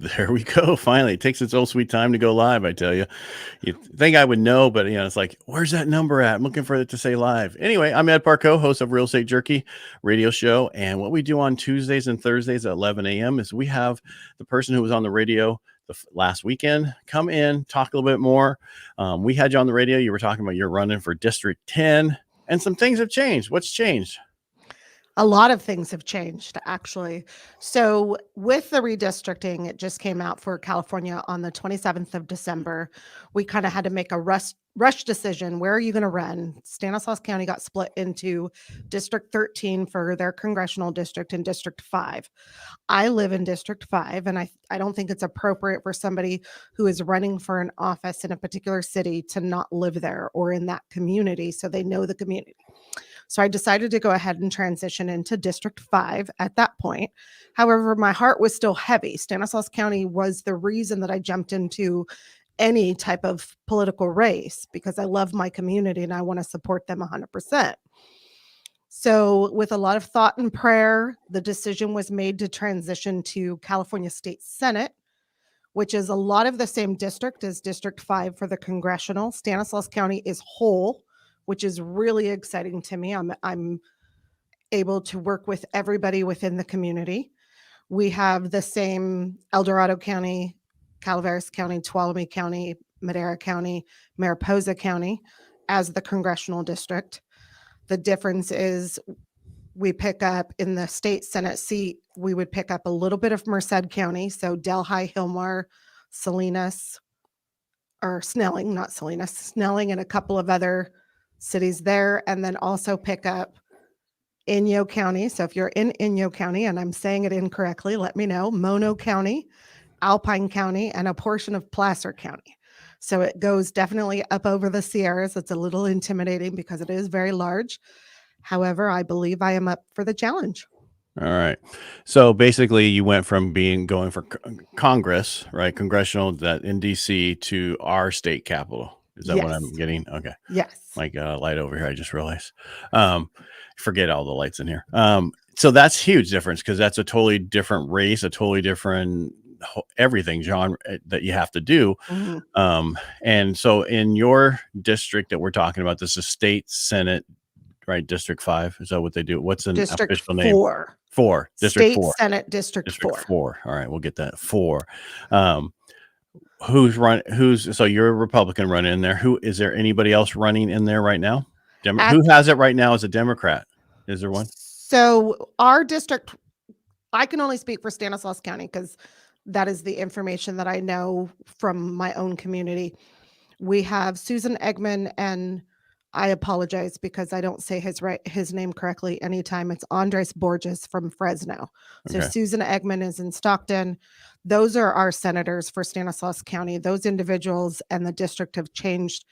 There we go. Finally, it takes its old sweet time to go live. I tell you, you think I would know, but it's like, where's that number at? I'm looking for it to say live. Anyway, I'm Ed Parcaut, host of Real Estate Jerky radio show. And what we do on Tuesdays and Thursdays at 11 a.m. is we have the person who was on the radio last weekend come in, talk a little bit more. We had you on the radio. You were talking about you're running for District 10 and some things have changed. What's changed? A lot of things have changed, actually. So with the redistricting, it just came out for California on the 27th of December. We kind of had to make a rush decision. Where are you going to run? Stanislaus County got split into District 13 for their congressional district and District 5. I live in District 5, and I don't think it's appropriate for somebody who is running for an office in a particular city to not live there or in that community so they know the community. So I decided to go ahead and transition into District 5 at that point. However, my heart was still heavy. Stanislaus County was the reason that I jumped into any type of political race because I love my community and I want to support them 100%. So with a lot of thought and prayer, the decision was made to transition to California State Senate, which is a lot of the same district as District 5 for the congressional. Stanislaus County is whole, which is really exciting to me. I'm able to work with everybody within the community. We have the same El Dorado County, Calaveras County, Tuolumne County, Madera County, Mariposa County as the congressional district. The difference is we pick up in the state Senate seat, we would pick up a little bit of Merced County. So Delhi, Hilmar, Salinas, or Snelling, not Salinas, Snelling, and a couple of other cities there, and then also pick up Inyo County. So if you're in Inyo County and I'm saying it incorrectly, let me know. Mono County, Alpine County, and a portion of Placer County. So it goes definitely up over the Sierras. It's a little intimidating because it is very large. However, I believe I am up for the challenge. All right. So basically you went from going for Congress, right? Congressional that in DC to our state capital. Is that what I'm getting? Okay. Yes. Like light over here. I just realized. Forget all the lights in here. So that's huge difference because that's a totally different race, a totally different everything genre that you have to do. Mm-hmm. And so in your district that we're talking about, this is state Senate, right? District 5. Is that what they do? What's an District official name? 4. District State 4. Senate District 4. 4. All right. We'll get that 4. So you're a Republican running in there. Is there anybody else running in there right now? Who has it right now as a Democrat? Is there one? So our district, I can only speak for Stanislaus County because that is the information that I know from my own community. We have Susan Eggman, and I apologize because I don't say his name correctly anytime. It's Andres Borges from Fresno. So okay. Susan Eggman is in Stockton. Those are our senators for Stanislaus County. Those individuals and the district have changed.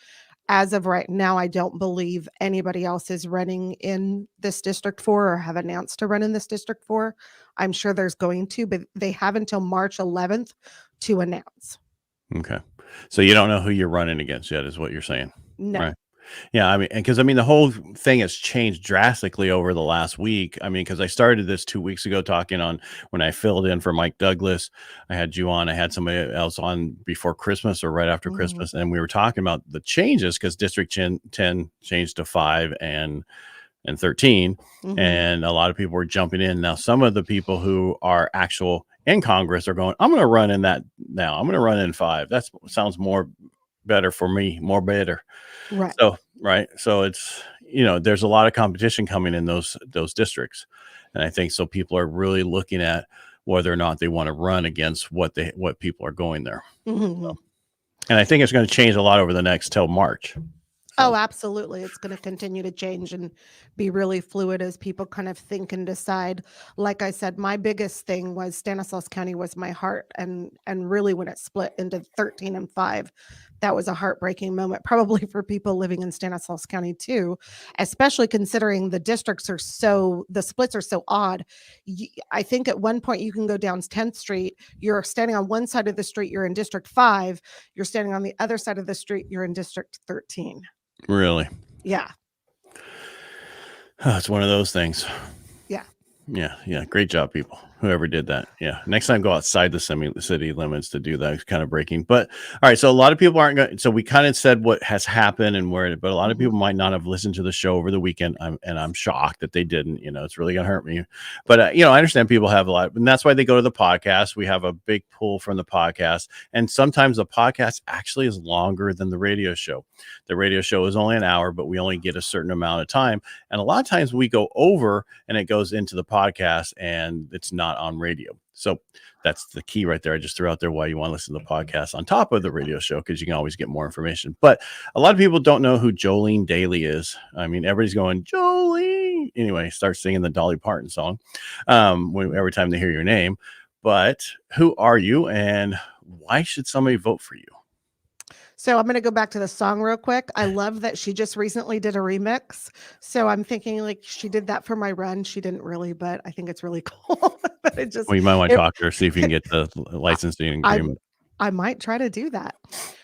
As of right now, I don't believe anybody else is running in this District 4 or have announced to run in this District 4. I'm sure there's going to, but they have until March 11th to announce. Okay. So you don't know who you're running against yet is what you're saying? No. Right. Yeah, because the whole thing has changed drastically over the last week. Because I started this 2 weeks ago talking on when I filled in for Mike Douglas. I had you on. I had somebody else on before Christmas or right after Christmas, and we were talking about the changes because District 10 changed to 5 and 13, and a lot of people were jumping in. Now, some of the people who are actual in Congress are going, "I'm going to run in that now. I'm going to run in 5. That sounds more better for me, more better." Right. So it's, there's a lot of competition coming in those districts. And I think so people are really looking at whether or not they want to run against what people are going there. Mm-hmm. So, and I think it's going to change a lot over the next till March. Oh, absolutely. It's going to continue to change and be really fluid as people kind of think and decide. Like I said, my biggest thing was Stanislaus County was my heart. And really when it split into 13 and 5, that was a heartbreaking moment, probably for people living in Stanislaus County too, especially considering the splits are so odd. I think at one point you can go down 10th Street, you're standing on one side of the street, you're in District 5, you're standing on the other side of the street, you're in District 13. Really? Yeah. It's one of those things. Yeah. Yeah. Great job, people. Whoever did that. Yeah. Next time, go outside the city limits to do that kind of breaking. But all right. So a lot of people aren't going. So we kind of said what has happened and where, but a lot of people might not have listened to the show over the weekend. I'm shocked that they didn't. It's really going to hurt me. But, I understand people have a lot, and that's why they go to the podcast. We have a big pull from the podcast. And sometimes the podcast actually is longer than the radio show. The radio show is only an hour, but we only get a certain amount of time. And a lot of times we go over and it goes into the podcast and it's not on radio. So that's the key right there. I just threw out there why you want to listen to the podcast on top of the radio show, because you can always get more information. But a lot of people don't know who Jolene Daly is. I mean, everybody's going, Jolene. Anyway, start singing the Dolly Parton song every time they hear your name. But who are you and why should somebody vote for you? So I'm going to go back to the song real quick. I love that she just recently did a remix. So I'm thinking like she did that for my run. She didn't really, but I think it's really cool. Well, you might want to talk to her, see if you can get the licensing agreement. I might try to do that.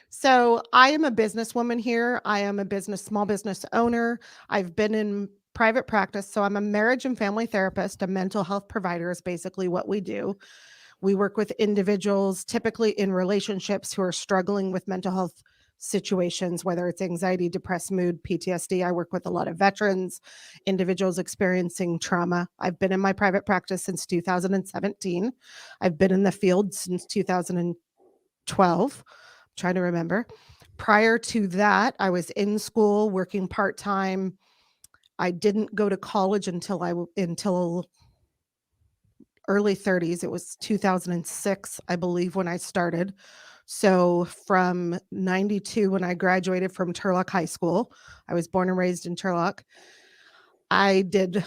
So I am a businesswoman here. I am a small business owner. I've been in private practice. So I'm a marriage and family therapist. A mental health provider is basically what we do. We work with individuals, typically in relationships, who are struggling with mental health situations, whether it's anxiety, depressed mood, PTSD. I work with a lot of veterans, individuals experiencing trauma. I've been in my private practice since 2017. I've been in the field since 2012. I'm trying to remember. Prior to that, I was in school working part-time. I didn't go to college until early 30s. It was 2006, I believe, when I started. So from 92, when I graduated from Turlock High School, I was born and raised in Turlock. I did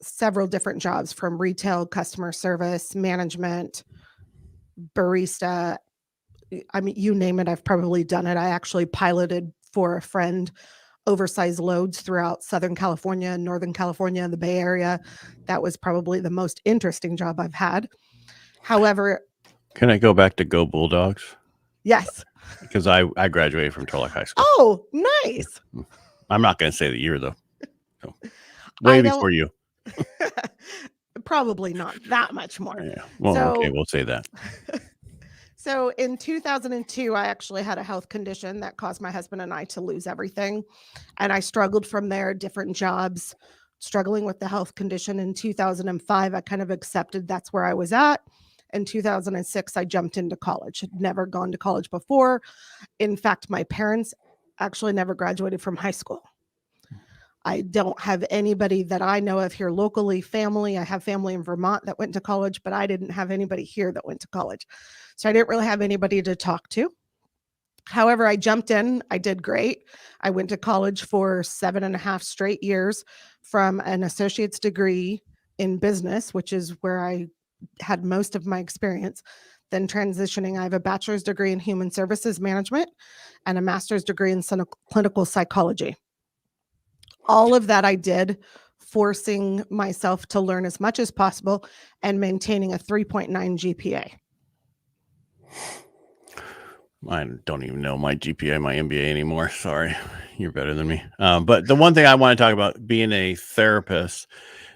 several different jobs, from retail, customer service, management, barista. I mean, you name it, I've probably done it. I actually piloted for a friend oversized loads throughout Southern California, Northern California, and the Bay Area. That was probably the most interesting job I've had. However, can I go back to Go Bulldogs? Yes. Because I graduated from Turlock High School. Oh, nice. I'm not going to say the year, though. So, way before you. Probably not that much more. Yeah. Well, okay, we'll say that. So in 2002, I actually had a health condition that caused my husband and I to lose everything. And I struggled from there, different jobs, struggling with the health condition. In 2005, I kind of accepted that's where I was at. In 2006, I jumped into college. Had never gone to college before. In fact, my parents actually never graduated from high school. I don't have anybody that I know of here locally, family. I have family in Vermont that went to college, but I didn't have anybody here that went to college. So I didn't really have anybody to talk to. However, I jumped in. I did great. I went to college for 7.5 straight years, from an associate's degree in business, which is where I had most of my experience. Then transitioning, I have a bachelor's degree in human services management and a master's degree in clinical psychology. All of that I did forcing myself to learn as much as possible and maintaining a 3.9 GPA. I don't even know my GPA, my MBA anymore. Sorry, you're better than me. But the one thing I want to talk about, being a therapist,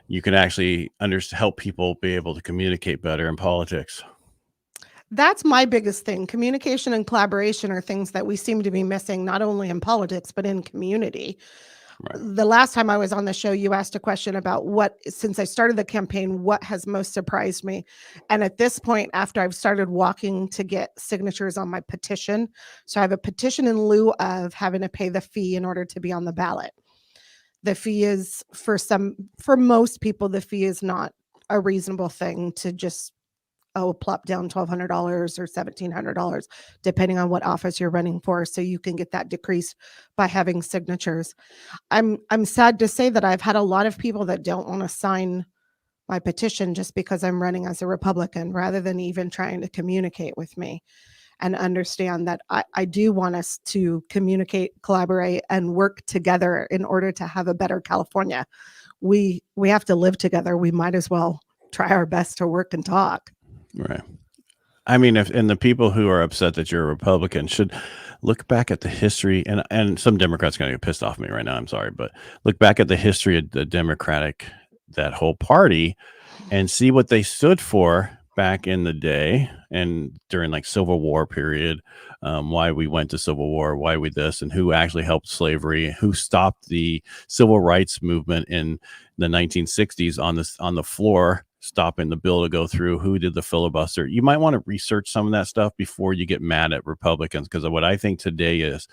you can actually help people be able to communicate better in politics. That's my biggest thing. Communication and collaboration are things that we seem to be missing, not only in politics, but in community. Right. The last time I was on the show, you asked a question about since I started the campaign, what has most surprised me? And at this point, after I've started walking to get signatures on my petition, so I have a petition in lieu of having to pay the fee in order to be on the ballot. The fee is, for most people, the fee is not a reasonable thing to just plop down $1,200 or $1,700, depending on what office you're running for. So you can get that decreased by having signatures. I'm sad to say that I've had a lot of people that don't want to sign my petition just because I'm running as a Republican, rather than even trying to communicate with me and understand that I do want us to communicate, collaborate, and work together in order to have a better California. We have to live together. We might as well try our best to work and talk. Right. I mean, and the people who are upset that you're a Republican should look back at the history, and some Democrats are going to get pissed off at me right now. I'm sorry, but look back at the history of the Democratic, that whole party. and see what they stood for back in the day and during like Civil War period, why we went to Civil War, why we this, and who actually helped slavery, who stopped the civil rights movement in the 1960s on the floor, stopping the bill to go through, who did the filibuster. You might want to research some of that stuff before you get mad at Republicans, because what I think today is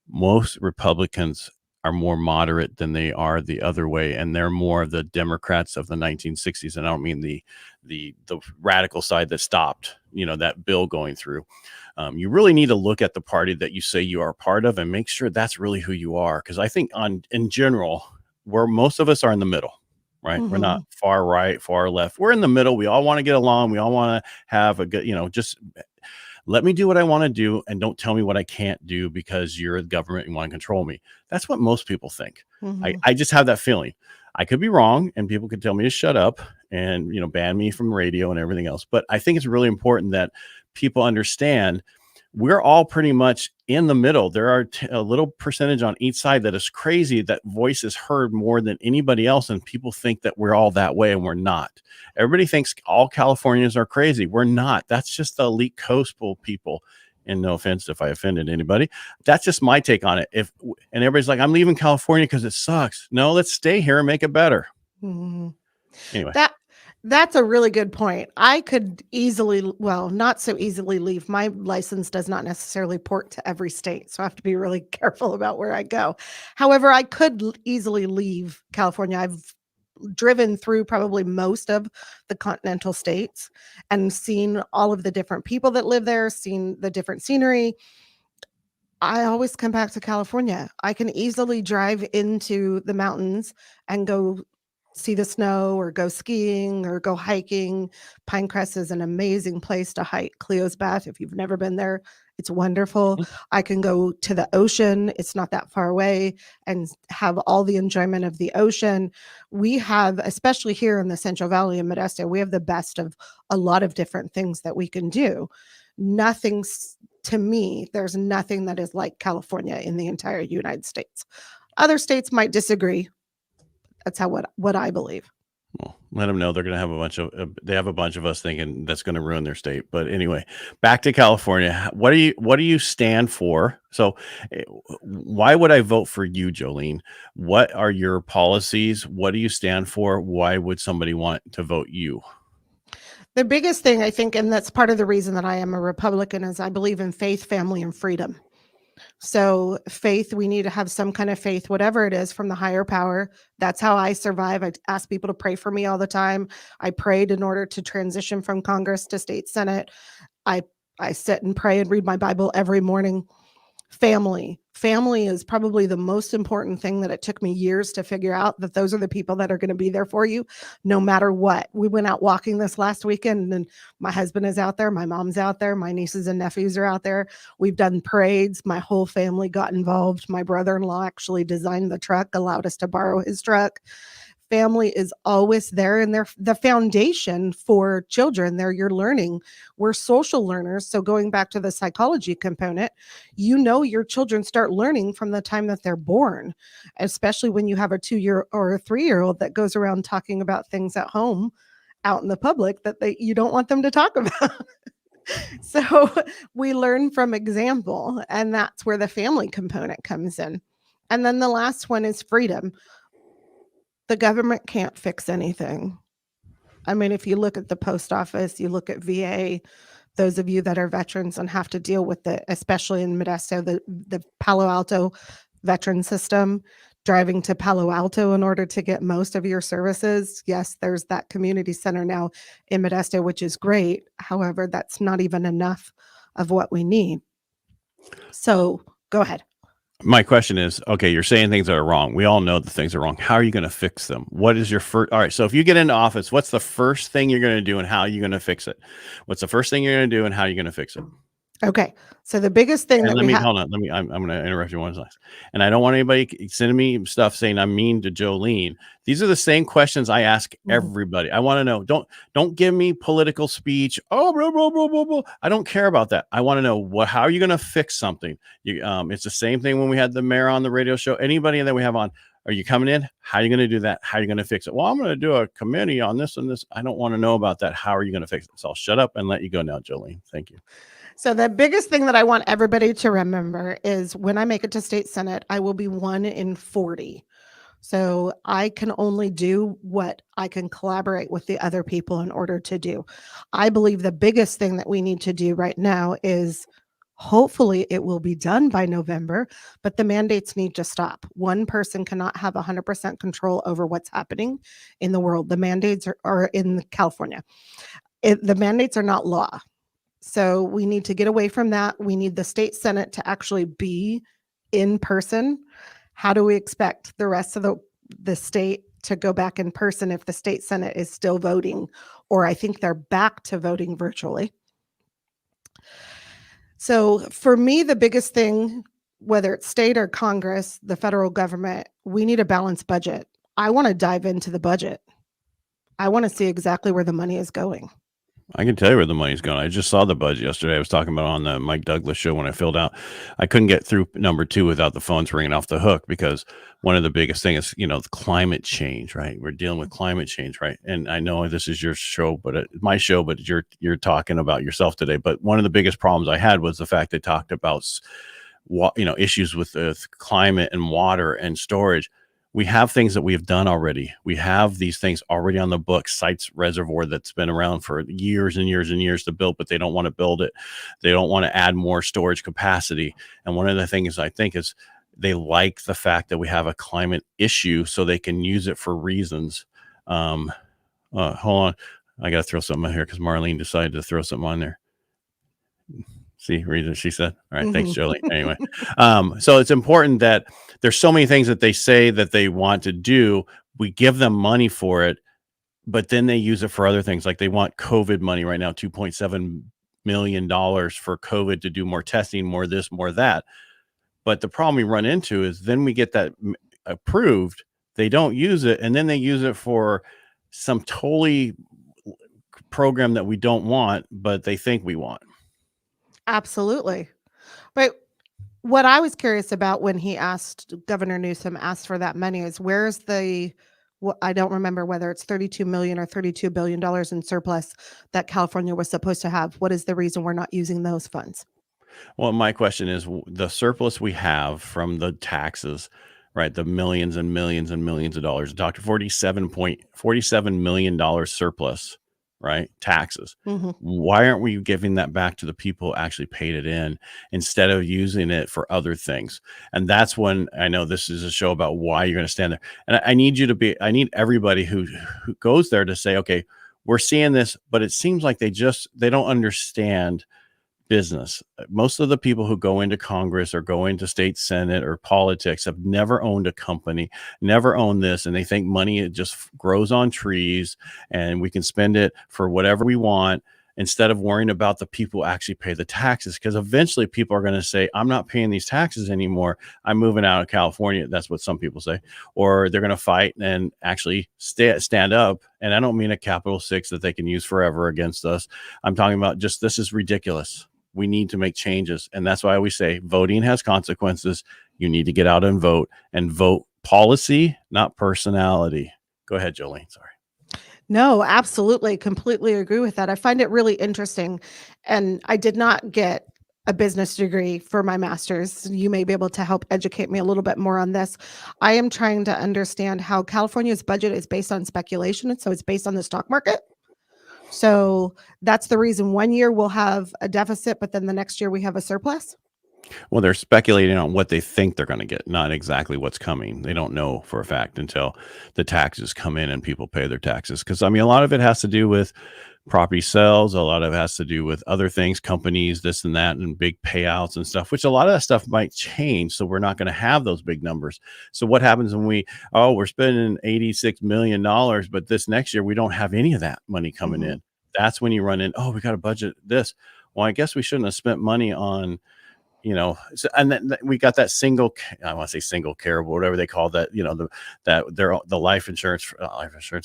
most Republicans are more moderate than they are the other way, and they're more of the Democrats of the 1960s. And I don't mean the radical side that stopped, that bill going through. You really need to look at the party that you say you are part of and make sure that's really who you are. Because I think in general, where most of us are in the middle, right? We're not far right, far left. We're in the middle. We all want to get along. We all want to have a good, just let me do what I want to do and don't tell me what I can't do because you're the government and want to control me. That's what most people think. I just have that feeling. I could be wrong and people could tell me to shut up and, ban me from radio and everything else. But I think it's really important that people understand we're all pretty much in the middle. There are a little percentage on each side that is crazy, that voice is heard more than anybody else. And people think that we're all that way, and we're not. Everybody thinks all Californians are crazy. We're not. That's just the elite coastal people. And no offense if I offended anybody. That's just my take on it. And everybody's like, I'm leaving California because it sucks. No, let's stay here and make it better. Anyway. That's a really good point. I could not so easily leave. My license does not necessarily port to every state, so I have to be really careful about where I go. However, I could easily leave California. I've driven through probably most of the continental states and seen all of the different people that live there, seen the different scenery. I always come back to California. I can easily drive into the mountains and go see the snow or go skiing or go hiking. Pinecrest is an amazing place to hike. Cleo's Bath, if you've never been there, it's wonderful. I can go to the ocean. It's not that far away, and have all the enjoyment of the ocean. We have, especially here in the Central Valley in Modesto, we have the best of a lot of different things that we can do. To me, there's nothing that is like California in the entire United States. Other states might disagree. That's what I believe. Well, let them know they're going to have they have a bunch of us thinking that's going to ruin their state. But anyway, back to California. What do you stand for? So why would I vote for you, Jolene? What are your policies? What do you stand for? Why would somebody want to vote you? The biggest thing, I think, and that's part of the reason that I am a Republican, is I believe in faith, family, and freedom. So faith, we need to have some kind of faith, whatever it is, from the higher power. That's how I survive. I ask people to pray for me all the time. I prayed in order to transition from Congress to state Senate. I sit and pray and read my Bible every morning. Family is probably the most important thing that it took me years to figure out, that those are the people that are going to be there for you no matter what. We went out walking this last weekend, and my husband is out there, my mom's out there, my nieces and nephews are out there. We've done parades. My whole family got involved. My brother-in-law actually designed the truck, allowed us to borrow his truck. Family is always there, and they're the foundation for children. They're your learning. We're social learners. So going back to the psychology component, your children start learning from the time that they're born, especially when you have a 2-year or a 3-year-old that goes around talking about things at home out in the public that you don't want them to talk about. So we learn from example, and that's where the family component comes in. And then the last one is freedom. The government can't fix anything. I mean, if you look at the post office, you look at VA, those of you that are veterans and have to deal with it, especially in Modesto, the Palo Alto veteran system, driving to Palo Alto in order to get most of your services. Yes, there's that community center now in Modesto, which is great. However, that's not even enough of what we need. So go ahead. My question is, okay, you're saying things that are wrong. We all know that things are wrong. How are you going to fix them? What is your first? All right. So if you get into office, what's the first thing you're going to do and how are you going to fix it? What's the first thing you're going to do and how are you going to fix it? Okay. So the biggest thing hold on. I'm going to interrupt you one last. And I don't want anybody sending me stuff saying I'm mean to Jolene. These are the same questions I ask everybody. I want to know, don't give me political speech. Oh, blah, blah, blah, blah, blah. I don't care about that. I want to know how are you going to fix something? It's the same thing when we had the mayor on the radio show. Anybody that we have on, Are you coming in? How are you going to do that? How are you going to fix it? Well, I'm going to do a committee on this and this. I don't want to know about that. How are you going to fix it? So I'll shut up and let you go now, Jolene. Thank you. So the biggest thing that I want everybody to remember is when I make it to state Senate, I will be 1 in 40. So I can only do what I can collaborate with the other people in order to do. I believe the biggest thing that we need to do right now is hopefully it will be done by November, but the mandates need to stop. One person cannot have 100% control over what's happening in the world. The mandates are in California. The mandates are not law. So we need to get away from that. We need the state Senate to actually be in person. How do we expect the rest of the state to go back in person if the state Senate is still voting? Or I think they're back to voting virtually. So for me, the biggest thing, whether it's state or Congress, the federal government, we need a balanced budget. I want to dive into the budget. I want to see exactly where the money is going. I can tell you where the money's going. I just saw the budget yesterday. I was talking about on the Mike Douglas show when I filled out. I couldn't get through number 2 without the phones ringing off the hook, because one of the biggest things is, the climate change, right? We're dealing with climate change, right? And I know this is your show, but my show, but you're talking about yourself today. But one of the biggest problems I had was the fact they talked about, issues with climate and water and storage. We have things that we have done already. We have these things already on the books. Sites Reservoir that's been around for years and years and years to build, but they don't want to build it. They don't want to add more storage capacity. And one of the things I think is they like the fact that we have a climate issue, so they can use it for reasons. Hold on. I got to throw something in here because Marlene decided to throw something on there. See, read what she said. All right. Thanks, Jolene. Anyway, so it's important that there's so many things that they say that they want to do. We give them money for it, but then they use it for other things. Like they want COVID money right now, $2.7 million for COVID to do more testing, more this, more that. But the problem we run into is then we get that approved. They don't use it. And then they use it for some totally program that we don't want, but they think we want. Absolutely. But what I was curious about when Governor Newsom asked for that money is where's I don't remember whether it's 32 million or $32 billion in surplus that California was supposed to have. What is the reason we're not using those funds? Well, my question is the surplus we have from the taxes, right? The millions and millions and millions of dollars. Dr. $47 million surplus, right? Taxes. Mm-hmm. Why aren't we giving that back to the people who actually paid it in instead of using it for other things? And that's when I know this is a show about why you're going to stand there. And I need everybody who goes there to say, okay, we're seeing this, but it seems like they don't understand business. Most of the people who go into Congress or go into state Senate or politics have never owned a company, never owned this. And they think money, it just grows on trees and we can spend it for whatever we want instead of worrying about the people who actually pay the taxes. Because eventually people are going to say, I'm not paying these taxes anymore. I'm moving out of California. That's what some people say. Or they're going to fight and actually stand up. And I don't mean a capital 6 that they can use forever against us. I'm talking about just, this is ridiculous. We need to make changes. And that's why we say voting has consequences. You need to get out and vote policy, not personality. Go ahead, Jolene. Sorry. No, absolutely. Completely agree with that. I find it really interesting. And I did not get a business degree for my master's. You may be able to help educate me a little bit more on this. I am trying to understand how California's budget is based on speculation. And so it's based on the stock market. So that's the reason one year we'll have a deficit, but then the next year we have a surplus. Well, they're speculating on what they think they're going to get, not exactly what's coming. They don't know for a fact until the taxes come in and people pay their taxes. Because, I mean, a lot of it has to do with property sales. A lot of it has to do with other things, companies, this and that, and big payouts and stuff, which a lot of that stuff might change. So we're not going to have those big numbers. So what happens when we're spending $86 million, but this next year we don't have any of that money coming in? That's when you run in, we got to budget this. Well, I guess we shouldn't have spent money on, and then we got that I want to say single care, but whatever they call that, the life insurance,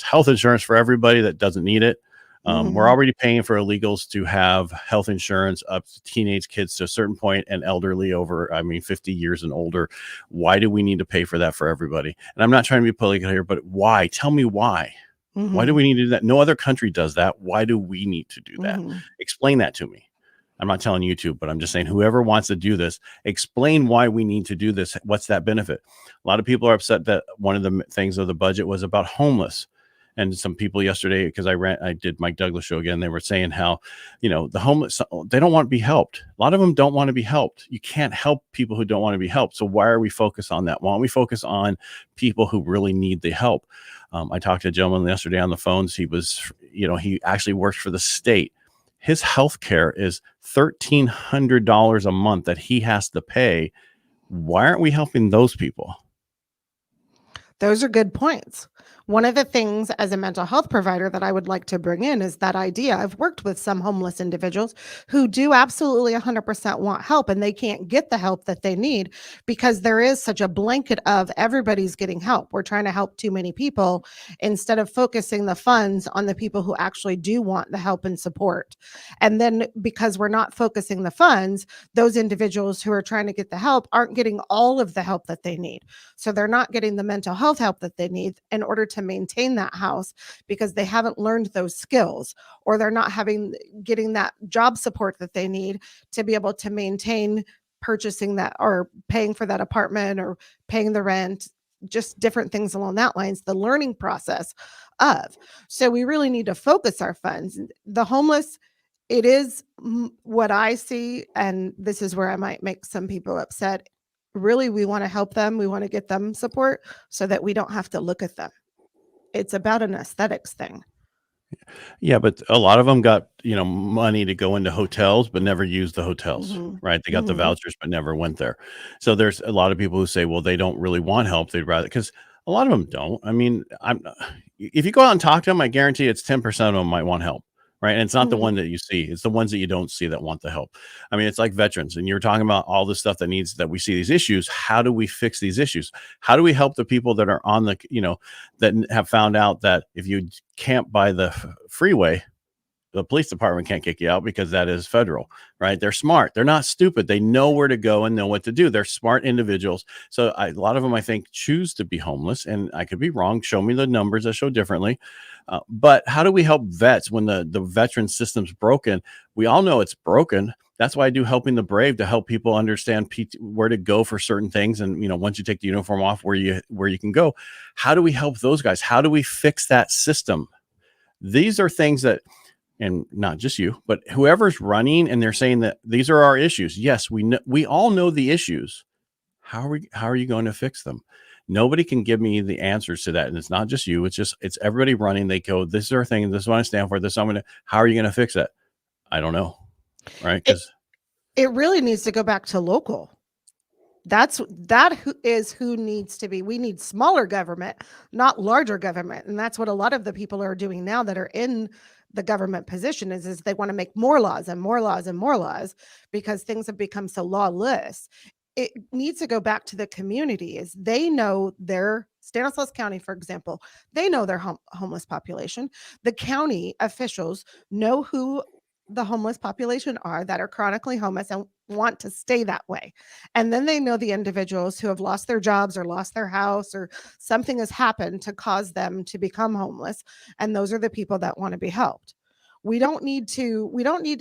health insurance for everybody that doesn't need it. We're already paying for illegals to have health insurance up to teenage kids to a certain point and elderly over, 50 years and older. Why do we need to pay for that for everybody? And I'm not trying to be political here, but why? Tell me why. Why do we need to do that? No other country does that. Why do we need to do that? Explain that to me. I'm not telling you to, but I'm just saying whoever wants to do this, explain why we need to do this. What's that benefit? A lot of people are upset that one of the things of the budget was about homeless. And some people yesterday, because I did Mike Douglas show again, they were saying how, the homeless, they don't want to be helped. A lot of them don't want to be helped. You can't help people who don't want to be helped. So why are we focused on that? Why don't we focus on people who really need the help? I talked to a gentleman yesterday on the phones. He was, he actually works for the state. His health care is $1,300 a month that he has to pay. Why aren't we helping those people? Those are good points. One of the things as a mental health provider that I would like to bring in is that idea. I've worked with some homeless individuals who do absolutely 100% want help, and they can't get the help that they need because there is such a blanket of everybody's getting help. We're trying to help too many people instead of focusing the funds on the people who actually do want the help and support. And then because we're not focusing the funds, those individuals who are trying to get the help aren't getting all of the help that they need. So they're not getting the mental health help that they need in order to maintain that house because they haven't learned those skills, or they're not getting that job support that they need to be able to maintain purchasing that or paying for that apartment or paying the rent, just different things along that lines, the learning process of. So we really need to focus our funds. The homeless, it is what I see, and this is where I might make some people upset. Really, we want to help them. We want to get them support so that we don't have to look at them. It's about an aesthetics thing. Yeah, but a lot of them got, money to go into hotels, but never used the hotels, Mhm. right? They got the Mhm. vouchers, but never went there. So there's a lot of people who say, well, they don't really want help. They'd rather, because a lot of them don't. If you go out and talk to them, I guarantee it's 10% of them might want help, right? And it's not the Mhm. one that you see. It's the ones that you don't see that want the help. It's like veterans, and you're talking about all the stuff that we see these issues. How do we fix these issues? How do we help the people that are on the, that have found out that if you camp by the freeway, the police department can't kick you out because that is federal, right? They're smart. They're not stupid. They know where to go and know what to do. They're smart individuals. So a lot of them, I think, choose to be homeless, and I could be wrong. Show me the numbers that show differently. But how do we help vets when the veteran system's broken? We all know it's broken. That's why I do Helping the Brave, to help people understand where to go for certain things. And, once you take the uniform off, where you can go. How do we help those guys? How do we fix that system? These are things that, and not just you, but whoever's running, and they're saying that these are our issues. Yes, we all know the issues. How are you going to fix them? Nobody can give me the answers to that. And it's not just you. It's everybody running. They go, this is our thing. This is what I stand for. How are you going to fix it? I don't know. Right. Because It really needs to go back to local. Who needs to be. We need smaller government, not larger government. And that's what a lot of the people are doing now that are in the government position is they want to make more laws and more laws and more laws because things have become so lawless. It needs to go back to the community. Is they know their Stanislaus County, for example, they know their homeless population. The county officials know who the homeless population are that are chronically homeless and want to stay that way. And then they know the individuals who have lost their jobs or lost their house or something has happened to cause them to become homeless. And those are the people that want to be helped. We don't need to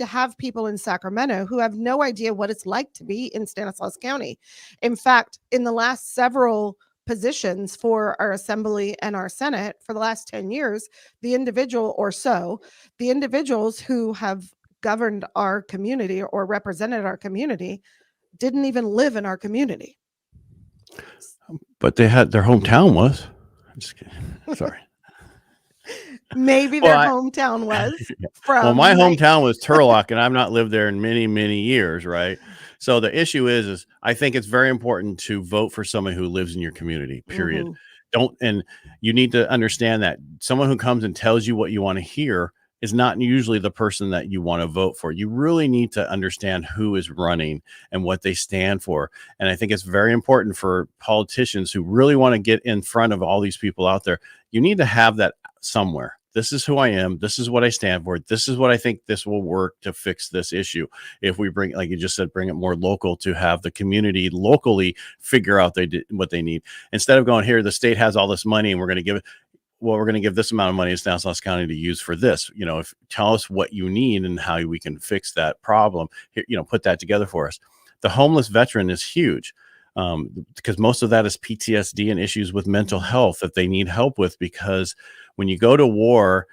have people in Sacramento who have no idea what it's like to be in Stanislaus County. In fact, in the last several positions for our assembly and our Senate for the last 10 years, the individuals who have governed our community or represented our community didn't even live in our community. but their hometown was. I'm just kidding. Sorry. Maybe their hometown was from. My hometown was Turlock, and I've not lived there in many, many years, right? So the issue is I think it's very important to vote for someone who lives in your community, period. And you need to understand that someone who comes and tells you what you want to hear is not usually the person that you want to vote for. You really need to understand who is running and what they stand for. And I think it's very important for politicians who really want to get in front of all these people out there. You need to have that somewhere. This is who I am. This is what I stand for. This is what I think this will work to fix this issue. If we bring, like you just said, bring it more local, to have the community locally figure out what they need, instead of going, here, the state has all this money and we're going to give it. Well, we're going to give this amount of money to Stanislaus County to use for this. Tell us what you need and how we can fix that problem. Here, put that together for us. The homeless veteran is huge, because most of that is PTSD and issues with mental health that they need help with. Because when you go to war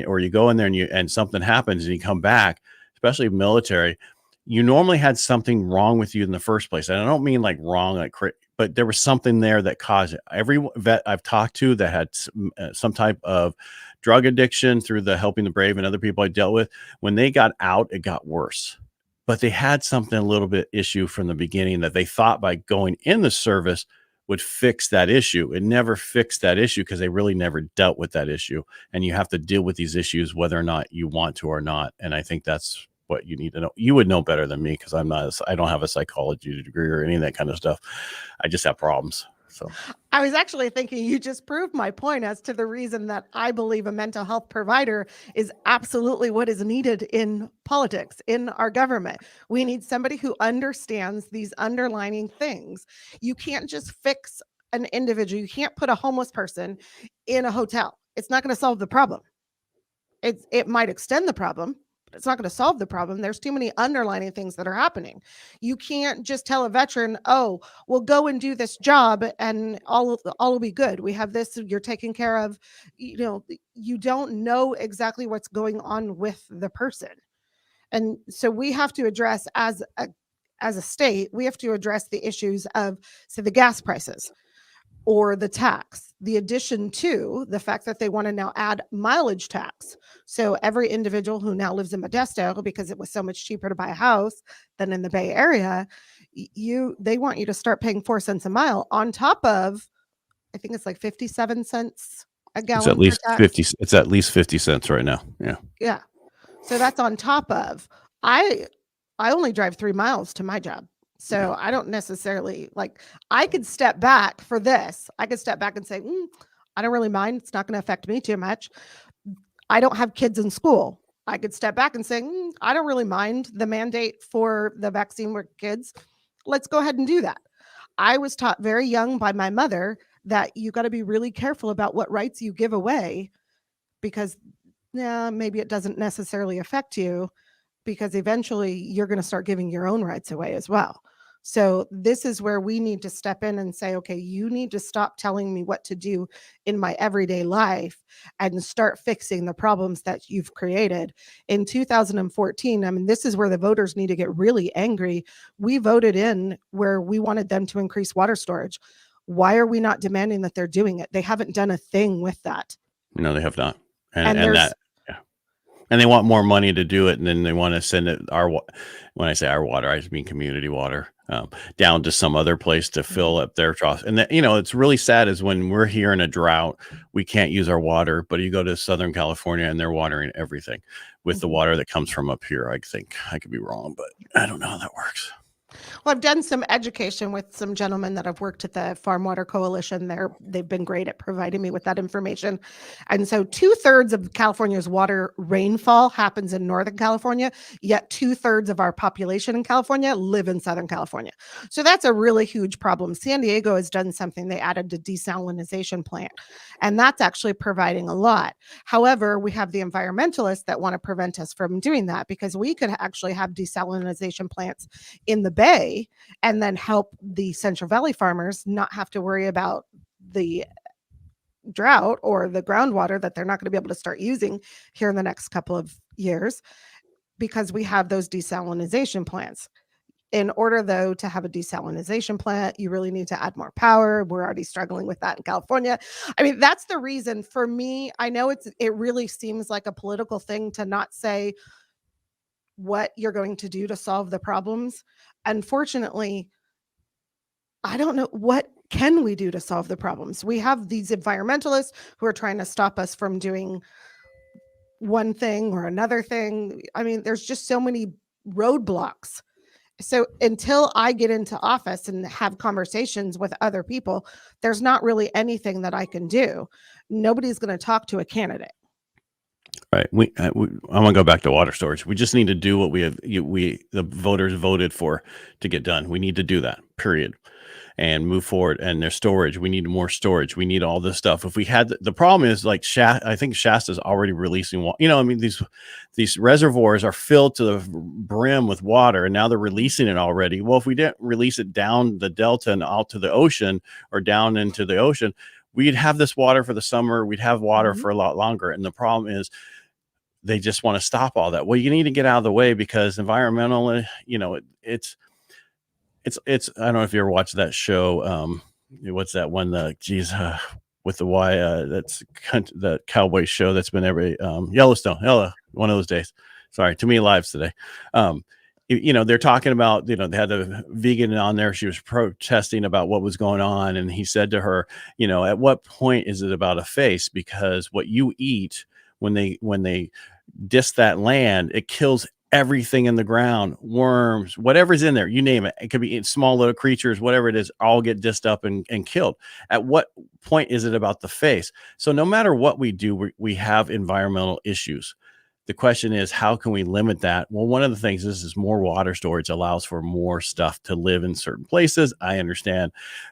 or you go in there and something happens and you come back, especially military, you normally had something wrong with you in the first place. And I don't mean like wrong, but there was something there that caused it. Every vet I've talked to that had some type of drug addiction through the Helping the Brave and other people I dealt with, when they got out, it got worse. But they had something a little bit issue from the beginning that they thought by going in the service would fix that issue. It never fixed that issue because they really never dealt with that issue. And you have to deal with these issues whether or not you want to or not. And I think that's what you need to know. You would know better than me because I don't have a psychology degree or any of that kind of stuff. I just have problems. So I was actually thinking you just proved my point as to the reason that I believe a mental health provider is absolutely what is needed in politics, in our government. We need somebody who understands these underlying things. You can't just fix an individual. You can't put a homeless person in a hotel. It's not going to solve the problem. It might extend the problem, but it's not going to solve the problem. There's too many underlying things that are happening. You can't just tell a veteran, oh, well, go and do this job and all will be good. We have this, you're taken care of. You don't know exactly what's going on with the person. And so we have to address, as a state, we have to address the issues of, say, the gas prices or the tax, the addition to the fact that they want to now add mileage tax. So every individual who now lives in Modesto, because it was so much cheaper to buy a house than in the Bay Area, they want you to start paying 4 cents a mile on top of, I think it's like 57 cents a gallon. It's at least 50 cents right now. Yeah. Yeah. So that's on top of, I only drive 3 miles to my job. So I don't necessarily I could step back for this. I could step back and say, I don't really mind. It's not going to affect me too much. I don't have kids in school. I could step back and say, I don't really mind the mandate for the vaccine with kids. Let's go ahead and do that. I was taught very young by my mother that you got to be really careful about what rights you give away, because maybe it doesn't necessarily affect you, because eventually you're going to start giving your own rights away as well. So this is where we need to step in and say, okay, you need to stop telling me what to do in my everyday life and start fixing the problems that you've created. In 2014, I mean, this is where the voters need to get really angry. We voted in where we wanted them to increase water storage. Why are we not demanding that they're doing it? They haven't done a thing with that. No, they have not. And they want more money to do it, and then they want to send it when I say our water, I just mean community water, down to some other place to fill up their troughs. And it's really sad is when we're here in a drought, we can't use our water, but you go to Southern California and they're watering everything with the water that comes from up here. I think I could be wrong, but I don't know how that works. Well, I've done some education with some gentlemen that have worked at the Farm Water Coalition. They've been great at providing me with that information. And so 2/3 of California's water rainfall happens in Northern California, yet 2/3 of our population in California live in Southern California. So that's a really huge problem. San Diego has done something. They added a desalinization plant, and that's actually providing a lot. However, we have the environmentalists that want to prevent us from doing that, because we could actually have desalinization plants in the Bay and then help the Central Valley farmers not have to worry about the drought or the groundwater that they're not going to be able to start using here in the next couple of years, because we have those desalinization plants. In order, though, to have a desalinization plant, you really need to add more power. We're already struggling with that in California. I mean, that's the reason for me. I know it really seems like a political thing to not say what you're going to do to solve the problems. Unfortunately, I don't know, what can we do to solve the problems? We have these environmentalists who are trying to stop us from doing one thing or another thing. I mean, there's just so many roadblocks. So until I get into office and have conversations with other people, there's not really anything that I can do. Nobody's going to talk to a candidate. Right. I want to go back to water storage. We just need to do what the voters voted for to get done. We need to do that, period, and move forward. And there's storage. We need more storage. We need all this stuff. If we had the problem is like I think Shasta's already releasing water. I mean, these reservoirs are filled to the brim with water, and now they're releasing it already. Well, if we didn't release it down the delta and out to the ocean or down into the ocean, we'd have this water for the summer. We'd have water for a lot longer. And the problem is they just want to stop all that. Well, you need to get out of the way because environmentally, it's I don't know if you ever watched that show. What's that one? With the that's the cowboy show that's been every Yellowstone. One of those days. Sorry, too many lives today. They're talking about, they had a vegan on there. She was protesting about what was going on. And he said to her, at what point is it about a face? Because what you eat when they diss that land, it kills everything in the ground, worms, whatever's in there, you name it. It could be small little creatures, whatever it is, all get dissed up and killed. At what point is it about the face? So no matter what we do, we have environmental issues. The question is, how can we limit that? Well, one of the things is more water storage allows for more stuff to live in certain places. I understand.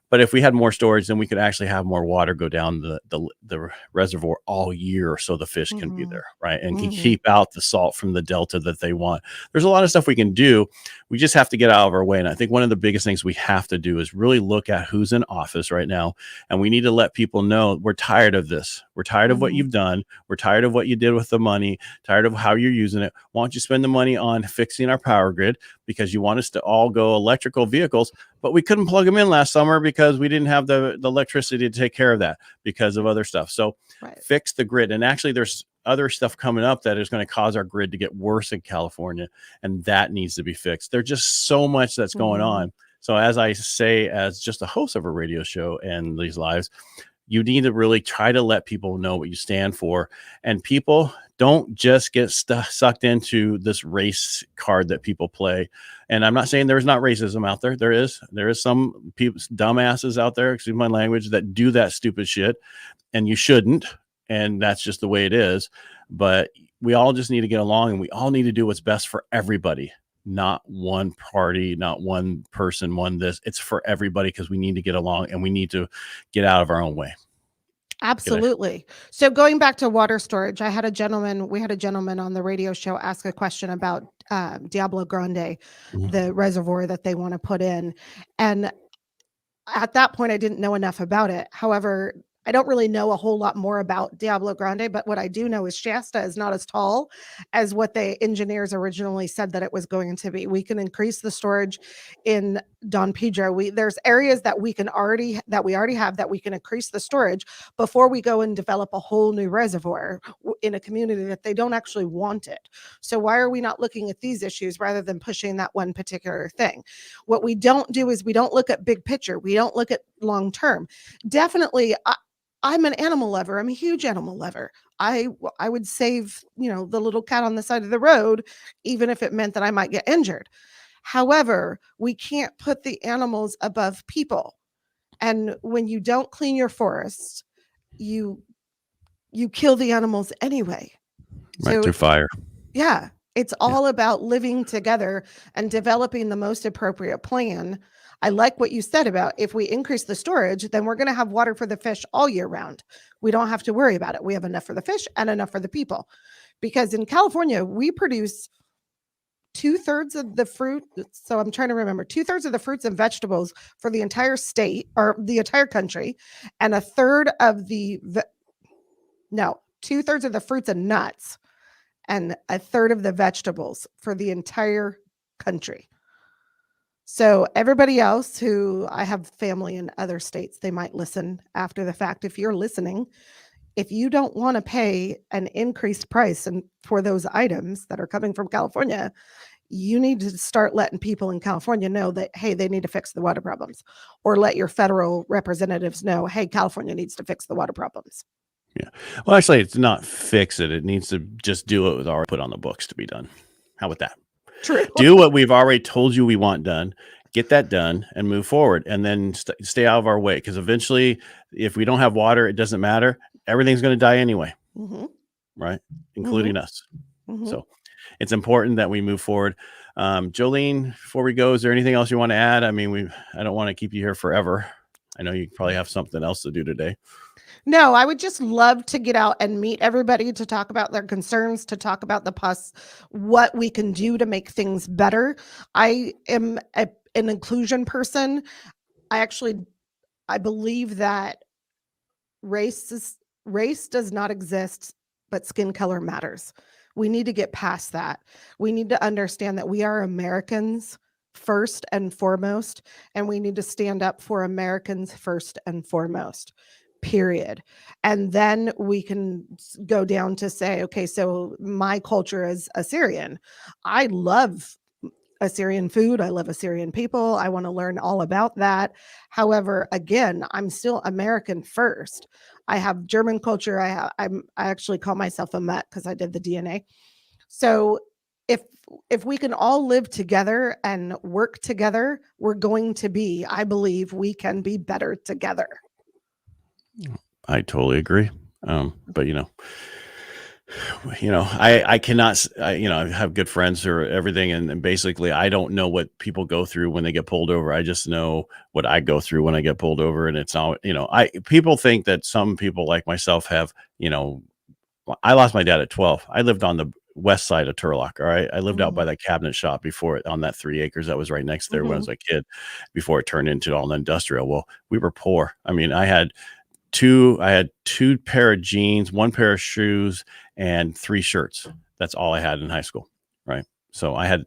But if we had more storage, then we could actually have more water go down the reservoir all year so the fish can be there, right? And can keep out the salt from the delta that they want. There's a lot of stuff we can do. We just have to get out of our way. And I think one of the biggest things we have to do is really look at who's in office right now. And we need to let people know we're tired of this. We're tired of what you've done. We're tired of what you did with the money, tired of how you're using it. Why don't you spend the money on fixing our power grid because you want us to all go electrical vehicles, but we couldn't plug them in last summer because we didn't have the electricity to take care of that because of other stuff. So fix the grid. And actually there's other stuff coming up that is going to cause our grid to get worse in California. And that needs to be fixed. There's just so much that's going on. So as I say, as just a host of a radio show and these lives, you need to really try to let people know what you stand for. And people don't just get sucked into this race card that people play. And I'm not saying there's not racism out there. There is some people, dumbasses out there, excuse my language, that do that stupid shit. And you shouldn't. And that's just the way it is. But we all just need to get along, and we all need to do what's best for everybody. Not one party, not one person, one this. It's for everybody because we need to get along and we need to get out of our own way. Absolutely. So going back to water storage, we had a gentleman on the radio show ask a question about Diablo Grande, the reservoir that they want to put in. And at that point, I didn't know enough about it. However, I don't really know a whole lot more about Diablo Grande, but what I do know is Shasta is not as tall as what the engineers originally said that it was going to be. We can increase the storage in Don Pedro. There's areas that we already have that we can increase the storage before we go and develop a whole new reservoir in a community that they don't actually want it. So why are we not looking at these issues rather than pushing that one particular thing? What we don't do is we don't look at big picture. We don't look at long term. Definitely, I'm an animal lover. I'm a huge animal lover. I would save, the little cat on the side of the road, even if it meant that I might get injured. However, we can't put the animals above people. And when you don't clean your forests, you kill the animals anyway. Right, through fire. Yeah. It's all about living together and developing the most appropriate plan. I like what you said about if we increase the storage, then we're going to have water for the fish all year round. We don't have to worry about it. We have enough for the fish and enough for the people. Because in California, we produce 2/3 of the fruit. So I'm trying to remember 2/3 of the fruits and vegetables for the entire state or the entire country, and 2/3 of the 2/3 of the fruits and nuts and 1/3 of the vegetables for the entire country. So everybody else who I have family in other states, they might listen after the fact. If you're listening, if you don't want to pay an increased price and for those items that are coming from California, you need to start letting people in California know that, hey, they need to fix the water problems, or let your federal representatives know, hey, California needs to fix the water problems. Yeah. Well, actually, it's not fix it. It needs to just do what was already put on the books to be done. How about that? True. Do what we've already told you we want done, get that done, and move forward, and then stay out of our way. Because eventually, if we don't have water, it doesn't matter. Everything's going to die anyway. right? Including Mhm. us. Mhm. So it's important that we move forward. Jolene, before we go, is there anything else you want to add? I mean, I don't want to keep you here forever. I know you probably have something else to do today. No, I would just love to get out and meet everybody to talk about their concerns, to talk about what we can do to make things better. I am an inclusion person. I actually I believe that race is race does not exist, but skin color matters. We need to get past that. We need to understand that we are Americans first and foremost, and we need to stand up for Americans first and foremost. Period. And then we can go down to say, okay, so my culture is Assyrian. I love Assyrian food. I love Assyrian people. I want to learn all about that. However, again, I'm still American first. I have German culture. I actually call myself a Mutt because I did the DNA. So if if we can all live together and work together, we're going to be, I believe we can be better together. I totally agree. But I cannot, I have good friends or everything. And basically I don't know what people go through when they get pulled over. I just know what I go through when I get pulled over. And it's not, people think that some people like myself have, I lost my dad at 12. I lived on the west side of Turlock. All right. I lived out by Mhm. that cabinet shop before on that 3 acres that was right next there when I was Mhm. a kid, before it turned into all industrial. Well, we were poor. I mean, I had two pair of jeans, one pair of shoes, and three shirts. That's all I had in high school. Right. So I had,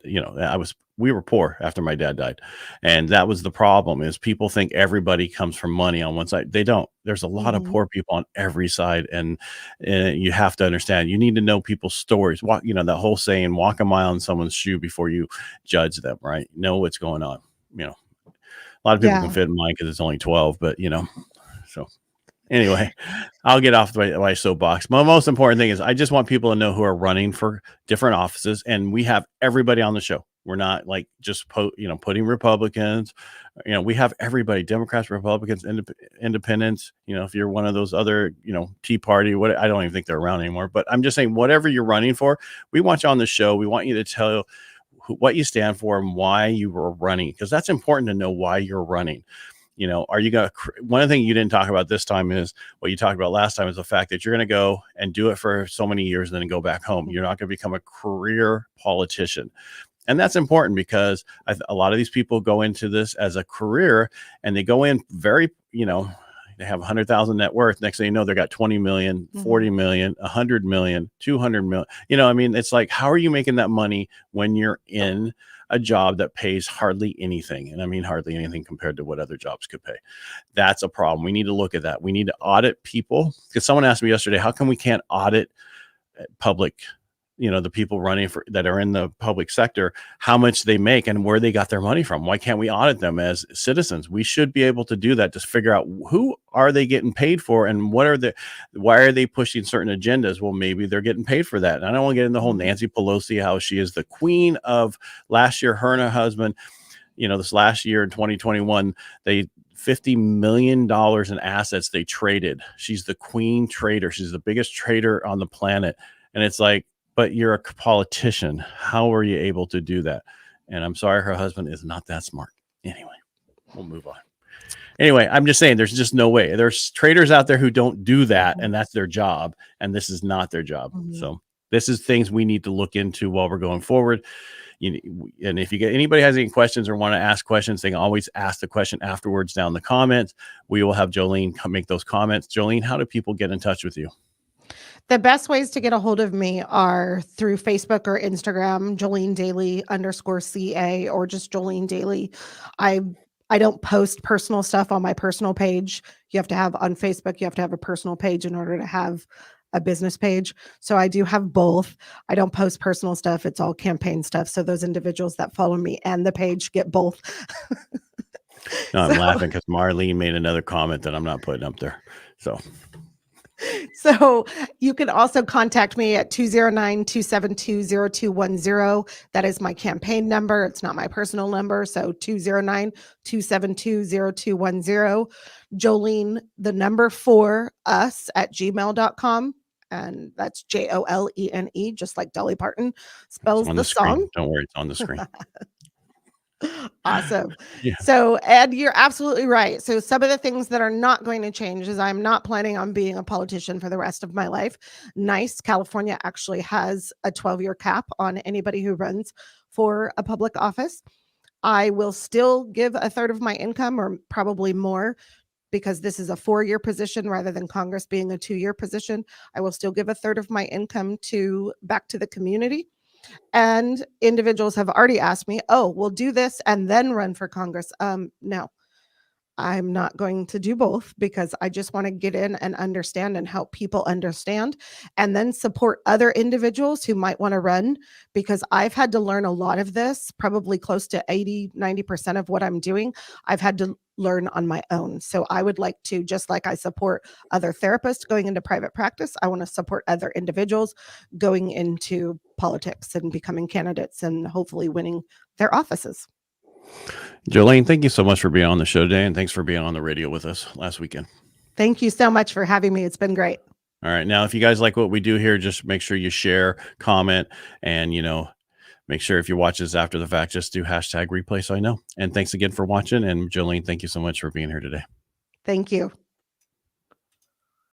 we were poor after my dad died. And that was the problem is people think everybody comes from money on one side. They don't. There's a lot of Mhm. poor people on every side. And you have to understand, you need to know people's stories. That whole saying, walk a mile in someone's shoe before you judge them, right? Know what's going on. A lot of people can Yeah. fit in mine because it's only 12, but so anyway, I'll get off my soapbox. My most important thing is I just want people to know who are running for different offices, and we have everybody on the show. We're not like just putting Republicans. We have everybody: Democrats, Republicans, independents. If you're one of those other, Tea Party, what I don't even think they're around anymore. But I'm just saying, whatever you're running for, we want you on the show. We want you to tell what you stand for and why you were running, because that's important to know why you're running. Are you going to, one of the things you didn't talk about this time is what you talked about last time is the fact that you're going to go and do it for so many years and then go back home. You're not going to become a career politician. And that's important because a lot of these people go into this as a career and they go in very, they have 100,000 net worth. Next thing you know, they got 20 million, 40 Mhm. million, 100 million, 200 million. I mean, it's like, how are you making that money when you're in a job that pays hardly anything? And I mean, hardly anything compared to what other jobs could pay. That's a problem. We need to look at that. We need to audit people, because someone asked me yesterday, how come we can't audit public, the people running for that are in the public sector, how much they make and where they got their money from? Why can't we audit them as citizens? We should be able to do that, to figure out who are they getting paid for and why are they pushing certain agendas? Well, maybe they're getting paid for that. And I don't want to get in the whole Mhm. Nancy Pelosi, how she is the queen of last year, her and her husband, this last year in 2021, they $50 million in assets they traded. She's the queen trader. She's the biggest trader on the planet. And it's like, but you're a politician. How are you able to do that? And I'm sorry, her husband is not that smart. Anyway, we'll move on. Anyway, I'm just saying there's just no way. There's traders out there who don't do that, and that's their job. And this is not their job. Mhm. So this is things we need to look into while we're going forward. And if anybody has any questions or want to ask questions, they can always ask the question afterwards down in the comments. We will have Jolene make those comments. Jolene, how do people get in touch with you? The best ways to get a hold of me are through Facebook or Instagram, Jolene Daly _CA, or just Jolene Daly. I I don't post personal stuff on my personal page. You have to have on Facebook, you have to have a personal page in order to have a business page. So I do have both. I don't post personal stuff. It's all campaign stuff. So those individuals that follow me and the page get both. No, I'm So laughing because Marlene made another comment that I'm not putting up there. So So you can also contact me at 209-272-0210. That is my campaign number. It's not my personal number. So 209-272-0210. Jolene, the number 4 us at gmail.com. And that's Jolene, just like Dolly Parton It's spells on the the song. screen. Don't worry, it's on the screen. Awesome. Yeah. So, Ed, you're absolutely right. So, some of the things that are not going to change is I'm not planning on being a politician for the rest of my life. Nice. California actually has a 12-year cap on anybody who runs for a public office. I will still give a third of my income, or probably more, because this is a 4-year position rather than Congress being a 2-year position. I will still give a third of my income back to the community. And individuals have already asked me, oh, we'll do this and then run for Congress. No, I'm not going to do both, because I just want to get in and understand and help people understand, and then support other individuals who might want to run, because I've had to learn a lot of this, probably close to 80-90% of what I'm doing. I've had to learn on my own. So I would like to, just like I support other therapists going into private practice, I want to support other individuals going into politics and becoming candidates and hopefully winning their offices. Jolene, thank you so much for being on the show today, and thanks for being on the radio with us last weekend. Thank you so much for having me. It's been great. All right. Now, if you guys like what we do here, just make sure you share, comment, and, make sure if you watch this after the fact, just do #replay so I know. And thanks again for watching. And Jolene, thank you so much for being here today. Thank you.